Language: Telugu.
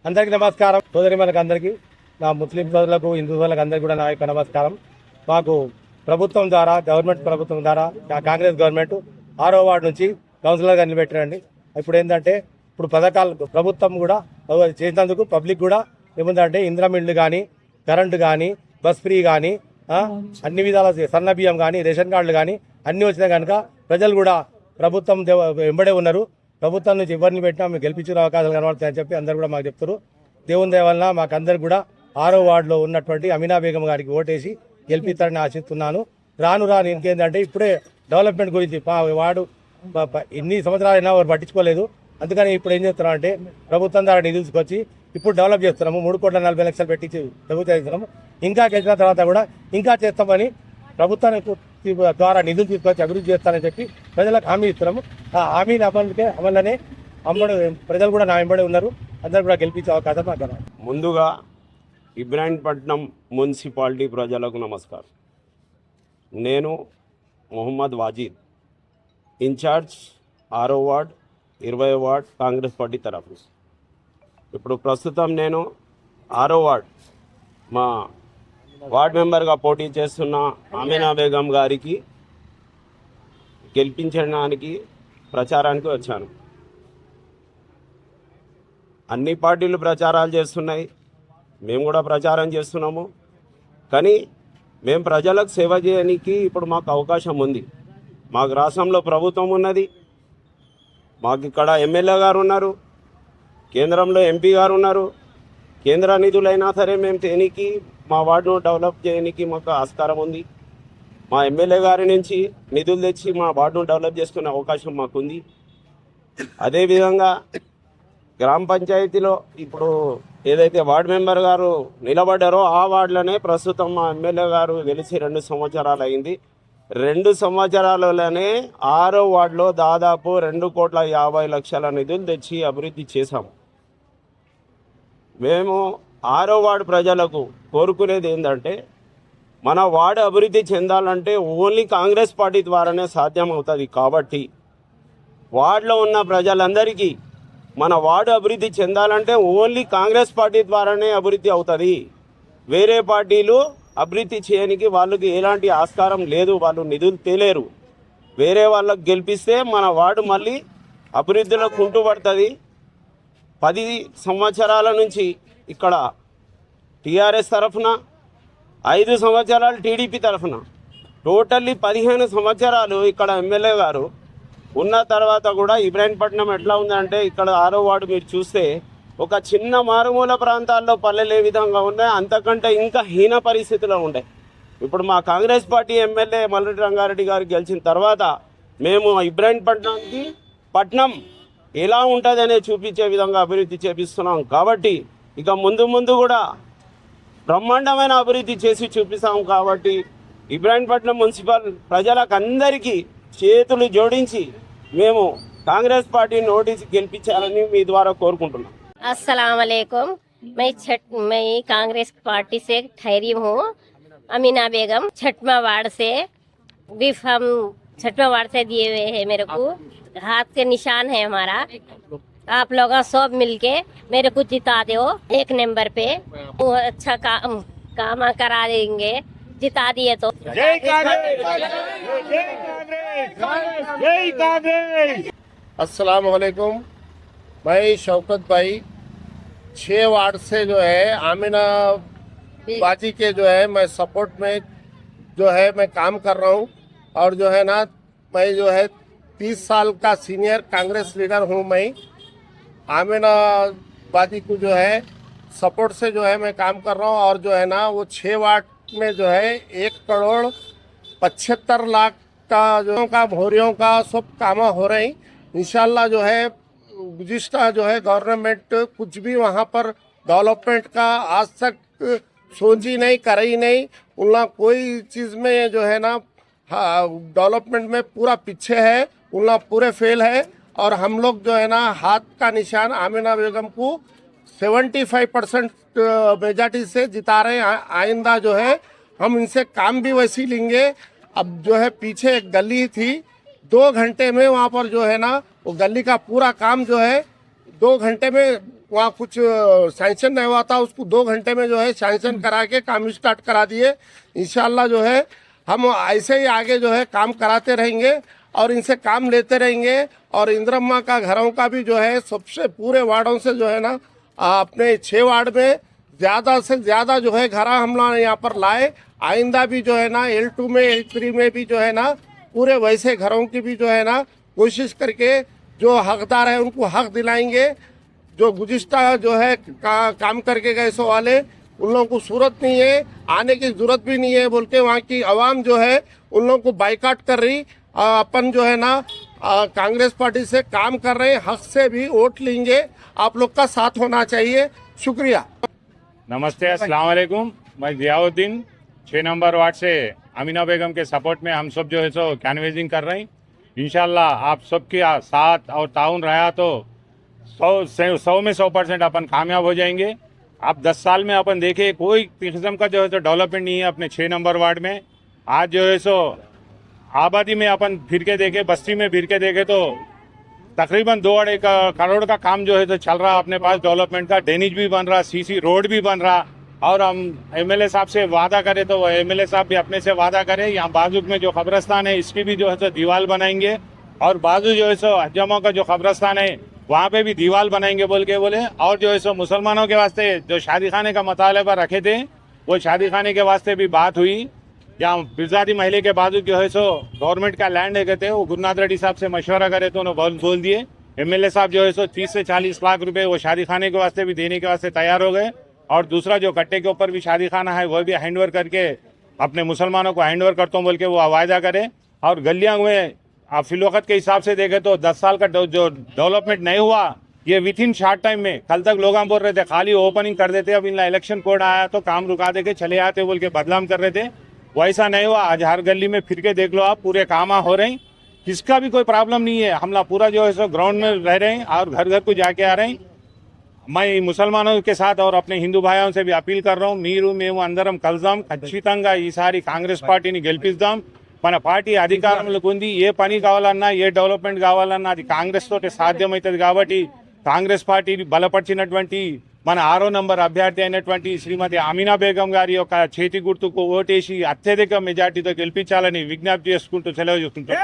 అందరికీ నమస్కారం. సోదరిమణులకు అందరికీ, నా ముస్లిం సోదరులకు, హిందూ సోదరులకు అందరికీ కూడా నా యొక్క నమస్కారం. మాకు ప్రభుత్వం ద్వారా, ప్రభుత్వం ద్వారా కాంగ్రెస్ గవర్నమెంట్ 6వ వార్డు నుంచి కౌన్సిలర్గా నిలబెట్టారండి. ఇప్పుడు ఏంటంటే ఇప్పుడు పథకాలు ప్రభుత్వం కూడా చేసినందుకు పబ్లిక్ కూడా ఏముందంటే ఇందిరా ఇళ్ళు కానీ, కరెంటు కానీ, బస్ ఫ్రీ కానీ, అన్ని విధాల సన్న బియ్యం కానీ, రేషన్ కార్డులు కానీ అన్నీ వచ్చినాయి కనుక ప్రజలు కూడా ప్రభుత్వం వెంబడే ఉన్నారు. ప్రభుత్వం నుంచి ఎవరిని పెట్టినా మేము గెలిపించిన అవకాశాలు కనబడతాయని చెప్పి అందరు కూడా మాకు చెప్తారు. దేవుని దయ వలన మాకందరికి కూడా 6వ వార్డులో ఉన్నటువంటి అమీనా బేగం గారికి ఓటేసి గెలిపిస్తారని ఆశిస్తున్నాను. రాను ఇంకేంటంటే ఇప్పుడే డెవలప్మెంట్ గురించి వాడు ఎన్ని సంవత్సరాలైనా వారు పట్టించుకోలేదు. అందుకని ఇప్పుడు ఏం చేస్తున్నాం అంటే ప్రభుత్వం ద్వారా నిధులు తీసుకొచ్చి ఇప్పుడు డెవలప్ చేస్తున్నాము. 3,40,00,000 పెట్టించి ప్రభుత్వం చేస్తున్నాము. ఇంకా గెలిచిన తర్వాత కూడా ఇంకా చేస్తామని ప్రభుత్వానికి ద్వారా నిధులు తీసుకొచ్చి అభివృద్ధి చేస్తానని చెప్పి ప్రజలకు హామీ ఇస్తున్నాము. ఆ హామీని అమలునే ప్రజలు కూడా నా వెంబడి ఉన్నారు. అందరూ కూడా గెలిపించే అవకాశం మాకు. ముందుగా ఇబ్రాహీంపట్నం మున్సిపాలిటీ ప్రజలకు నమస్కారం. నేను మొహమ్మద్ వాజీద్, ఇన్ఛార్జ్ 6వ వార్డ్ 20వ వార్డ్ కాంగ్రెస్ పార్టీ తరఫు. ఇప్పుడు ప్రస్తుతం నేను 6వ వార్డ్ మా వార్డ్ మెంబర్గా పోటీ చేస్తున్న అమీనా బేగం గారికి గెలిపించడానికి ప్రచారానికి వచ్చాను. అన్ని పార్టీలు ప్రచారాలు చేస్తున్నాయి, మేము కూడా ప్రచారం చేస్తున్నాము. కానీ మేము ప్రజలకు సేవ చేయడానికి ఇప్పుడు మాకు అవకాశం ఉంది. మాకు రాష్ట్రంలో ప్రభుత్వం ఉన్నది, మాకు ఇక్కడ ఎమ్మెల్యే గారు ఉన్నారు, కేంద్రంలో ఎంపీ గారు ఉన్నారు. కేంద్ర నిధులైనా సరే మేము తేనికి మా వార్డును డెవలప్ చేయడానికి మాకు ఆస్కారం ఉంది. మా ఎమ్మెల్యే గారి నుంచి నిధులు తెచ్చి మా వార్డును డెవలప్ చేసుకునే అవకాశం మాకుంది. అదేవిధంగా గ్రామ పంచాయతీలో ఇప్పుడు ఏదైతే వార్డు మెంబర్ గారు నిలబడ్డారో ఆ వార్డులోనే ప్రస్తుతం మా ఎమ్మెల్యే గారు గెలిచి 2 సంవత్సరాలు అయింది. 2 సంవత్సరాలలోనే 6వ వార్డులో దాదాపు 2,50,00,000 నిధులు తెచ్చి అభివృద్ధి చేశాము. మేము 6వ వార్డు ప్రజలకు కోరుకునేది ఏంటంటే మన వార్డు అభివృద్ధి చెందాలంటే ఓన్లీ కాంగ్రెస్ పార్టీ ద్వారానే సాధ్యం అవుతుంది. కాబట్టి వార్డులో ఉన్న ప్రజలందరికీ మన వార్డు అభివృద్ధి చెందాలంటే ఓన్లీ కాంగ్రెస్ పార్టీ ద్వారానే అభివృద్ధి అవుతుంది. వేరే పార్టీలు అభివృద్ధి చేయడానికి వాళ్ళకి ఎలాంటి ఆస్కారం లేదు, వాళ్ళు నిధులు తేలేరు. వేరే వాళ్ళకు గెలిపిస్తే మన వార్డు మళ్ళీ అభివృద్ధిలో కుంటుపడుతుంది. 10 సంవత్సరాల నుంచి ఇక్కడ టీఆర్ఎస్ తరఫున, 5 సంవత్సరాలు టీడీపీ తరఫున, టోటల్లీ 15 సంవత్సరాలు ఇక్కడ ఎమ్మెల్యే గారు ఉన్న తర్వాత కూడా ఇబ్రాహీంపట్నం ఎట్లా ఉందంటే ఇక్కడ 6వ వార్డు మీరు చూస్తే ఒక చిన్న మారుమూల ప్రాంతాల్లో పల్లెలు ఏ విధంగా ఉన్నాయి అంతకంటే ఇంకా హీన పరిస్థితిలో ఉండే. ఇప్పుడు మా కాంగ్రెస్ పార్టీ ఎమ్మెల్యే మల్రెడ్డి రంగారెడ్డి గారు గెలిచిన తర్వాత మేము ఇబ్రాహీంపట్నానికి పట్నం ఎలా ఉంటుంది అనేది చూపించే విధంగా అభివృద్ధి చేపిస్తున్నాం. కాబట్టి ఇక ముందు కూడా బ్రహ్మాండమైన అభివృద్ధి చేసి చూపిస్తాం. కాబట్టి ఇబ్రాహీంపట్నం మున్సిపల్ ప్రజలకు అందరికీ చేతులు జోడించి మేము కాంగ్రెస్ పార్టీని నోటీసు గెలిపించాలని మీ ద్వారా కోరుకుంటున్నాం. अस्सलाम वालेकुम। मैं कांग्रेस पार्टी से ठहरी हूँ, अमीना बेगम। छठवां वार्ड से बिफ हम छठवां वार्ड से दिए हुए हैं। मेरे को हाथ के निशान है हमारा। आप लोग सब मिलके मेरे को जिता दो 1 नंबर पे। वो अच्छा काम करा देंगे, जिता दिए तो। जय कांग्रेस, जय कांग्रेस, जय कांग्रेस। अस्सलाम वालेकुम। मैं शौकत भाई 6 वार्ड से जो है आमिना बाजी के जो है मैं सपोर्ट में जो है मैं काम कर रहा हूँ। और जो है ना मैं जो है 30 साल का सीनियर कांग्रेस लीडर हूँ। मैं आमिना बाजी को जो है सपोर्ट से जो है मैं काम कर रहा हूँ। और जो है ना वो 6 वार्ड में जो है 1,75,00,000 का जो का भोरियों का सब काम हो रहे हैं। इंशाल्लाह जो है गुज़िश्ता जो है गवर्नमेंट कुछ भी वहाँ पर डेवलपमेंट का आज तक सोची नहीं, करी नहीं। उनका कोई चीज़ में जो है ना डेवलपमेंट में पूरा पीछे है, उनका पूरे फेल है। और हम लोग जो है ना हाथ का निशान आमिना बेगम को 75% मेजॉरिटी से जिता रहे हैं। आइंदा जो है हम इनसे काम भी वैसी लेंगे। अब जो है पीछे एक गली थी, 2 घंटे में वहाँ पर जो है ना वो गली का पूरा काम जो है 2 घंटे में वहाँ कुछ सैंक्शन नहीं हुआ था, उसको 2 घंटे में जो है सैंक्शन करा के काम स्टार्ट करा दिए। इंशाल्लाह जो है हम ऐसे ही आगे जो है काम कराते रहेंगे और इनसे काम लेते रहेंगे। और इंदिरम्मा का घरों का भी जो है सबसे पूरे वार्डों से जो है ना अपने 6 वार्ड में ज़्यादा से ज़्यादा जो है घर हम लोग यहाँ पर लाए। आइंदा भी जो है ना L2 में L3 में भी जो है ना पूरे वैसे घरों की भी जो है ना कोशिश करके जो हकदार है उनको हक दिलाएंगे। जो गुज़िश्ता जो है काम करके गए सो वाले उन लोगों को सूरत नहीं है, आने की जरूरत भी नहीं है बोल के वहाँ की आवाम जो है उन लोगों को बाइकाट कर रही। अपन जो है ना कांग्रेस पार्टी से काम कर रहे हैं, हक से भी वोट लेंगे, आप लोग का साथ होना चाहिए। शुक्रिया। नमस्ते, अस्सलाम वालेकुम। मैं जियाउद्दीन 6 नंबर वार्ड से अमीना बेगम के सपोर्ट में हम सब जो है सो कैनवेजिंग कर रहे हैं। इंशाल्लाह आप सबके साथ और ताउन रहा तो 100 में 100% अपन कामयाब हो जाएंगे। आप 10 साल में अपन देखे कोई किस्म का जो है तो डेवलपमेंट नहीं है अपने 6 नंबर वार्ड में। आज जो है सो आबादी में अपन फिर के देखे, बस्ती में फिर के देखे तो तकरीबन 2-2.5 करोड़ का काम जो है तो चल रहा अपने पास डेवलपमेंट का। ड्रेनेज भी बन रहा, सीसी रोड भी बन रहा। और हम एमएलए साहब से वादा करें तो एमएलए साहब भी अपने से वादा करें, यहाँ बाजू में जो कब्रस्तान है इसकी भी जो है तो दीवार बनाएंगे। और बाजू जो है सो हजमा का जो कब्रस्तान है वहाँ पे भी दीवार बनाएंगे बोल के बोले। और जो है सो मुसलमानों के वास्ते जो शादी खाने का मुतालबा रखे थे वो शादी खाने के वास्ते भी बात हुई। यहाँ बिरजादी महले के बाजू जो है सो गवर्नमेंट का लैंड है कहते वो गुरुनाथ रेड्डी साहब से मशवरा करे तो उन्होंने बोल दिए। एमएलए साहब जो है सो 30 से 40 लाख रुपए वो शादी खाने के वास्ते भी देने के वास्ते तैयार हो गए। और दूसरा जो कट्टे के ऊपर भी शादी खाना है वो भी हैंडओवर करके अपने मुसलमानों को हैंडओवर करता हूँ बोल के वो वायदा करे। और गलियाँ में आप फिलवक्त के हिसाब से देखें तो 10 साल का जो डेवलपमेंट नहीं हुआ ये विथ इन शॉर्ट टाइम में। कल तक लोग बोल रहे थे खाली ओपनिंग कर देते, अब इनका इलेक्शन कोड आया तो काम रुका दे के चले आते बोल के बदनाम कर रहे थे। वैसा नहीं हुआ। आज हर गली में फिर के देख लो आप, पूरे काम हो रहे हैं, किसका भी कोई प्रॉब्लम नहीं है। हम लोग पूरा जो है सो ग्राउंड में रह रहे हैं और घर घर को जाके आ रहे हैं। मैं मुसलमानों के साथ और अपने हिंदू भाइयों से भी अपील कर रहा हूँ, మీరు మేము అందరం కలుద్దాం, ఖచ్చితంగా ఈసారి కాంగ్రెస్ పార్టీని గెలిపిద్దాం। మన పార్టీ అధికారంలోకి ఉంది, ఏ పని కావాలన్నా ఏ డెవలప్మెంట్ కావాలన్నా అది కాంగ్రెస్ తోటి సాధ్యమవుతుంది। కాబట్టి కాంగ్రెస్ పార్టీని బలపరిచినటువంటి మన 6వ నంబర్ అభ్యర్థి అయినటువంటి శ్రీమతి అమీనా బేగం గారి యొక్క చేతి గుర్తుకు ఓటేసి అత్యధిక మెజార్టీతో గెలిపించాలని విజ్ఞప్తి చేసుకుంటూ సెలవు చేసుకుంటాం।